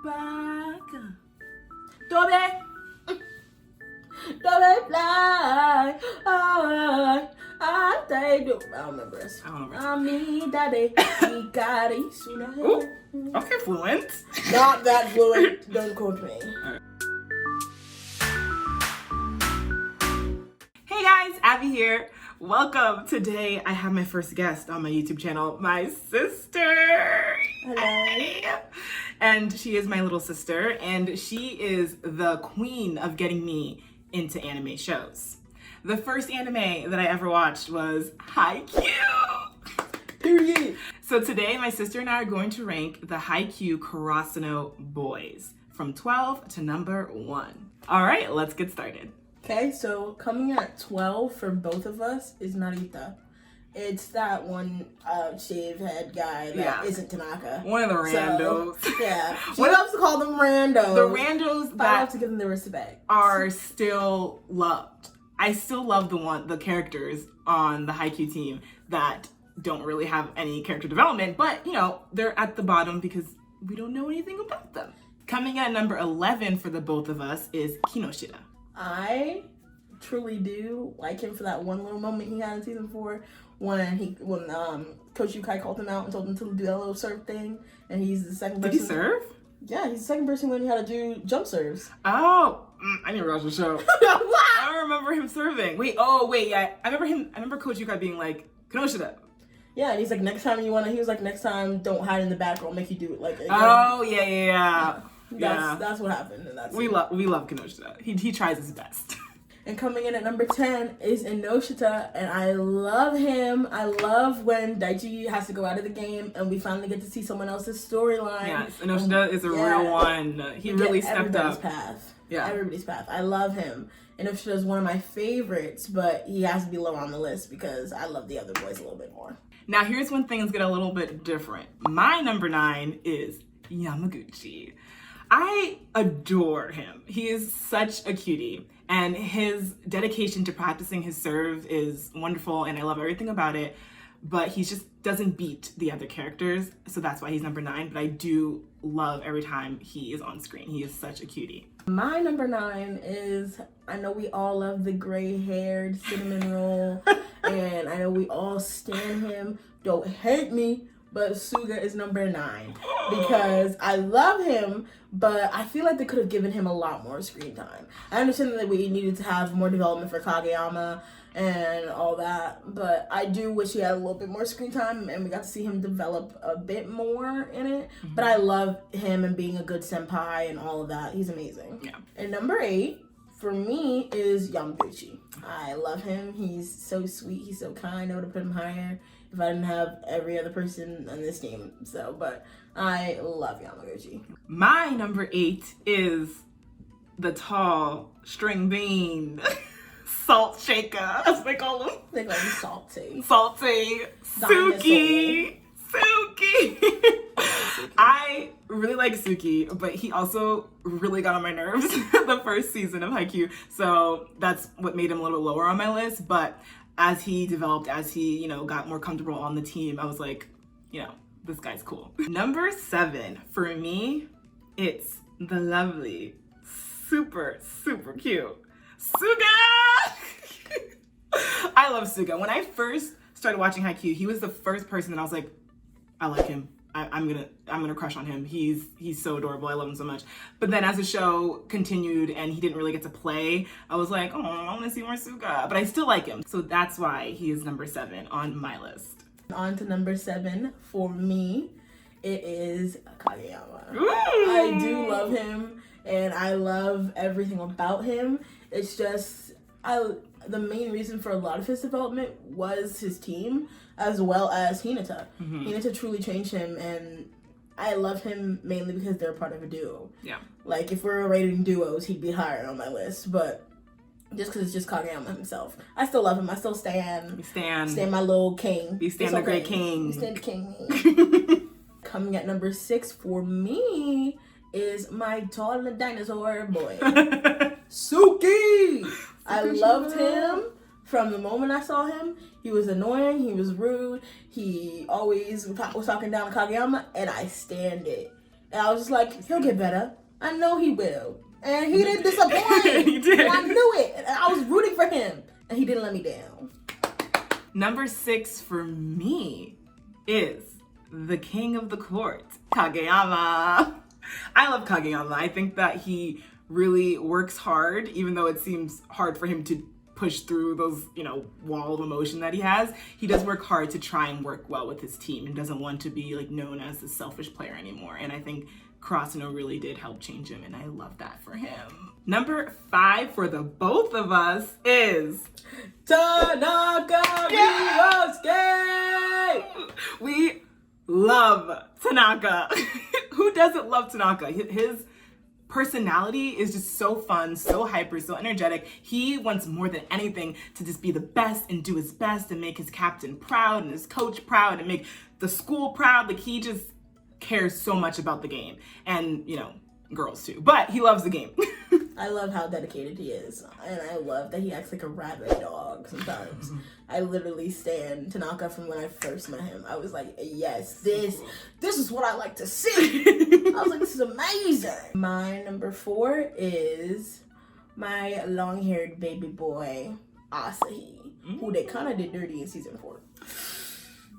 back. Dobe fly. I don't remember this. I don't remember. Ooh, okay, fluent. Not that fluent. Don't quote me. Hey guys, Abby here. Welcome. Today I have my first guest on my YouTube channel, my sister. Hello. Hey. And she is my little sister, and she is the queen of getting me into anime shows. The first anime that I ever watched was Haikyu. Period. So today my sister and I are going to rank the Haikyu Karasuno boys from 12 to number 1. All right, let's get started. Okay, so coming at 12 for both of us is Narita. It's that one shaved head guy that isn't Tanaka. One of the randos. So, yeah. She loves to call them randos. The randos but I love to give them the respect. Are still loved. I still love the characters on the Haikyu team that don't really have any character development, but you know, they're at the bottom because we don't know anything about them. Coming at number 11 for the both of us is Kinoshita. I truly do like him for that one little moment he had in season 4 when Coach Yukai called him out and told him to do that little serve thing, and he's the second person. Did he serve? Yeah, he's the second person learning how to do jump serves. Oh, I didn't watch the show. I don't remember him serving. Yeah, I remember Coach Yukai being like, Kinoshita. Yeah, and he's like, next time he was like, next time don't hide in the back or I'll make you do it like again. Oh, yeah. That's what happened, and that's we love Kinoshita. He tries his best. And coming in at number 10 is Inoshita, and I love him. I love when Daichi has to go out of the game, and we finally get to see someone else's storyline. Yes, Inoshita is a real one. He really stepped up. Everybody's path. I love him. Inoshita is one of my favorites, but he has to be lower on the list because I love the other boys a little bit more. Now, here's when things get a little bit different. My number 9 is Yamaguchi. I adore him. He is such a cutie, and his dedication to practicing his serve is wonderful, and I love everything about it, but he just doesn't beat the other characters, so that's why he's number 9, but I do love every time he is on screen. He is such a cutie. My number 9 is, I know we all love the gray-haired cinnamon roll, and I know we all stan him. Don't hate me, but Suga is number 9 because I love him, but I feel like they could have given him a lot more screen time. I understand that we needed to have more development for Kageyama and all that, but I do wish he had a little bit more screen time and we got to see him develop a bit more in it. Mm-hmm. But I love him and being a good senpai and all of that. He's amazing. Yeah. And number 8 for me is Yamaguchi. I love him. He's so sweet. He's so kind. I would have put him higher if I didn't have every other person on this team. So, but I love Yamaguchi. My number 8 is the tall string bean salt shaker, as they call him. They call him Salty. Suki. I really like Suki, but he also really got on my nerves the first season of Haikyu, so that's what made him a little bit lower on my list. But as he developed, as he, got more comfortable on the team, I was like, this guy's cool. Number 7, for me, it's the lovely, super, super cute Suga! I love Suga. When I first started watching Haikyu, he was the first person that I was like, I like him. I'm gonna crush on him. He's so adorable. I love him so much. But then as the show continued and he didn't really get to play, I was like, oh, I want to see more Suga. But I still like him. So that's why he is number 7 on my list. On to number 7 for me, it is Kageyama. Ooh. I do love him and I love everything about him. It's just the main reason for a lot of his development was his team, as well as Hinata. Mm-hmm. Hinata truly changed him, and I love him mainly because they're part of a duo. Yeah. Like, if we're rating duos, he'd be higher on my list, but just because it's just Kageyama himself. I still love him. I still stan my little king. You stan the great king. You stan the king. Coming at number 6 for me is my tall dinosaur boy, Suki. I loved him from the moment I saw him. He was annoying. He was rude. He always was talking down to Kageyama, and I stand it. And I was just like, he'll get better. I know he will. And he didn't disappoint. He did. And I knew it. And I was rooting for him. And he didn't let me down. Number 6 for me is the king of the court, Kageyama. I love Kageyama. I think that he really works hard, even though it seems hard for him to push through those, wall of emotion that he has. He does work hard to try and work well with his team and doesn't want to be known as the selfish player anymore. And I think Karasuno really did help change him, and I love that for him. Number 5 for the both of us is Tanaka Ryosuke! We love Tanaka. Who doesn't love Tanaka? His personality is just so fun, so hyper, so energetic. He wants more than anything to just be the best and do his best and make his captain proud and his coach proud and make the school proud. He just cares so much about the game, and girls too, but he loves the game. I love how dedicated he is, and I love that he acts like a rabid dog sometimes. I literally stand Tanaka from when I first met him. I was like, yes, this is what I like to see. I was like, this is amazing. My number 4 is my long-haired baby boy, Asahi, who they kind of did dirty in season 4.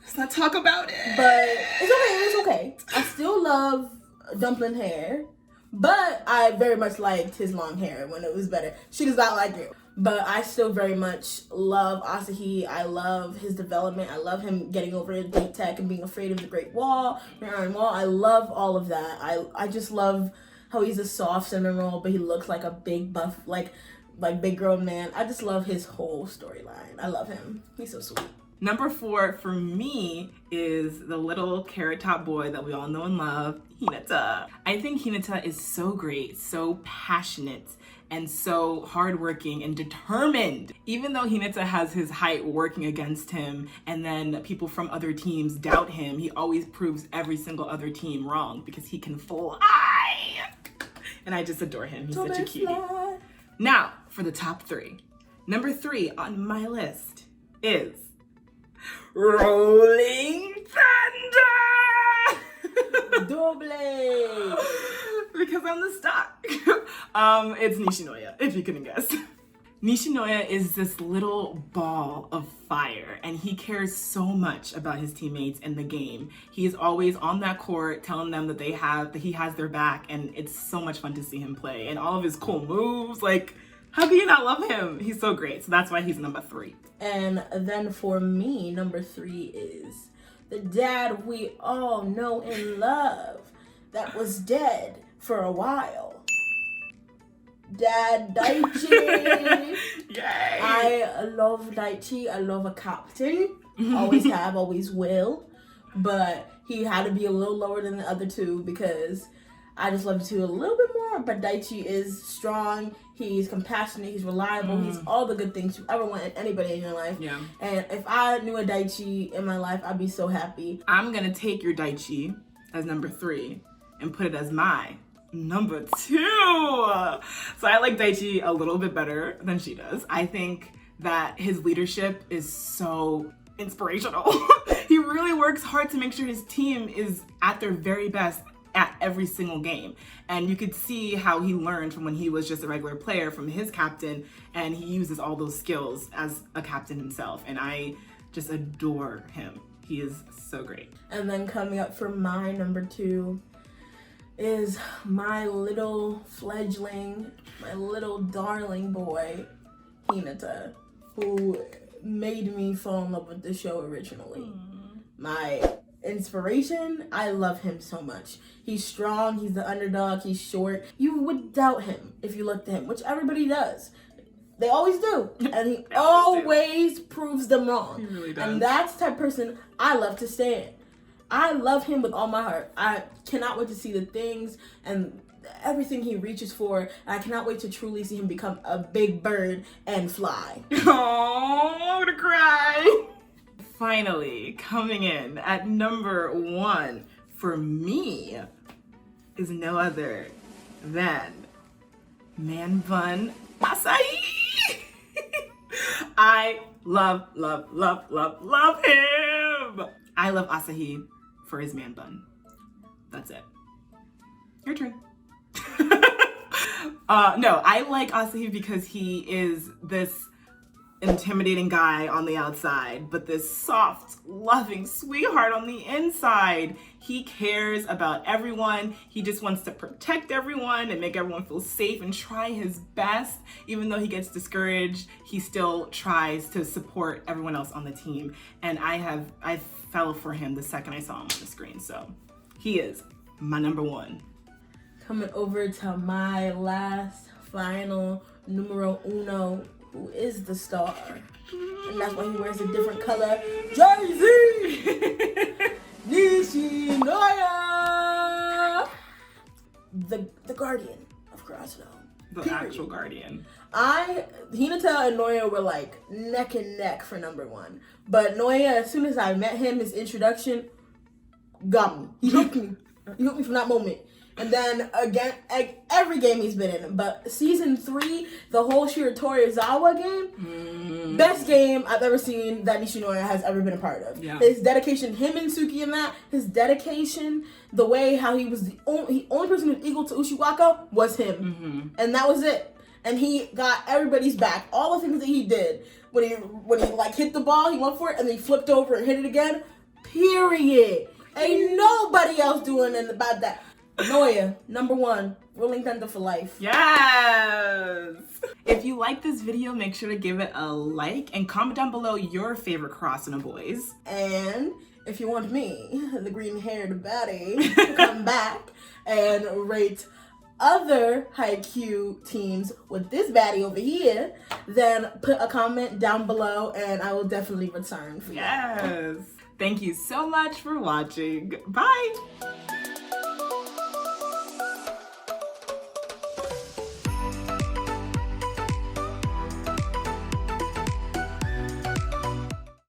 Let's not talk about it. But it's okay. I still love dumpling hair. But I very much liked his long hair when it was better. She does not like it. But I still very much love Asahi. I love his development. I love him getting over his date tech and being afraid of the Great Wall, the Iron Wall. I love all of that. I just love how he's a soft cinnamon roll, but he looks like a big buff, like big grown man. I just love his whole storyline. I love him. He's so sweet. Number 4 for me is the little carrot top boy that we all know and love, Hinata. I think Hinata is so great, so passionate, and so hardworking and determined. Even though Hinata has his height working against him, and then people from other teams doubt him, he always proves every single other team wrong because he can fly. And I just adore him. He's such a cutie. Now, for the top 3. Number 3 on my list is Rolling Thunder! Double! Because I'm the stock. It's Nishinoya, if you couldn't guess. Nishinoya is this little ball of fire, and he cares so much about his teammates and the game. He is always on that court telling them that he has their back, and it's so much fun to see him play. And all of his cool moves, how can you not love him? He's so great. So that's why he's number 3. And then for me, number 3 is the dad we all know and love that was dead for a while. Dad Daichi. Yay! I love Daichi. I love a captain. Always have, always will. But he had to be a little lower than the other 2 because I just love the 2 a little bit more. But Daichi is strong. He's compassionate. He's reliable. He's all the good things you ever want in anybody in your life. Yeah. And if I knew a Daichi in my life, I'd be so happy. I'm gonna take your Daichi as number 3 and put it as my number 2. So I like Daichi a little bit better than she does. I think that his leadership is so inspirational. He really works hard to make sure his team is at their very best at every single game. And you could see how he learned from when he was just a regular player from his captain, and he uses all those skills as a captain himself. And I just adore him. He is so great. And then coming up for my number 2 is my little fledgling, my little darling boy, Hinata, who made me fall in love with the show originally. My inspiration, I love him so much. He's strong, he's the underdog, he's short. You would doubt him if you looked at him, which everybody does. They always do. And he always proves them wrong. He really does. And that's the type of person I love to stand. I love him with all my heart. I cannot wait to see the things and everything he reaches for. And I cannot wait to truly see him become a big bird and fly. Oh, I'm gonna cry. Finally, coming in at number 1 for me is no other than Man Bun Asahi. I love him. I love Asahi for his man bun. That's it. Your turn. No, I like Asahi because he is this intimidating guy on the outside, but this soft, loving sweetheart on the inside. He cares about everyone. He just wants to protect everyone and make everyone feel safe and try his best. Even though he gets discouraged, he still tries to support everyone else on the team. And I fell for him the second I saw him on the screen. So he is my number one. Coming over to my last, final, numero uno, who is the star. And that's why he wears a different color jersey. Nishinoya, the guardian of Karasuno. The actual guardian. Hinata and Noya were like neck and neck for number one. But Noya, as soon as I met him, his introduction got me. He hooked me. He hooked me from that moment. And then again, every game he's been in. But season 3, the whole Shiratorizawa game, best game I've ever seen that Nishinoya has ever been a part of. Yeah. His dedication, him and Suki in that, his dedication, the way how he was the only person who was equal to Ushiwaka was him. Mm-hmm. And that was it. And he got everybody's back. All the things that he did. When he like hit the ball, he went for it, and then he flipped over and hit it again. Period. Ain't nobody else doing anything about that. Noya, number one, Rolling Thunder for life. Yes! If you like this video, make sure to give it a like and comment down below your favorite Karasuno boys. And if you want me, the green-haired baddie, to come back and rate other Haikyu teams with this baddie over here, then put a comment down below and I will definitely return for you. Yes! Thank you so much for watching. Bye!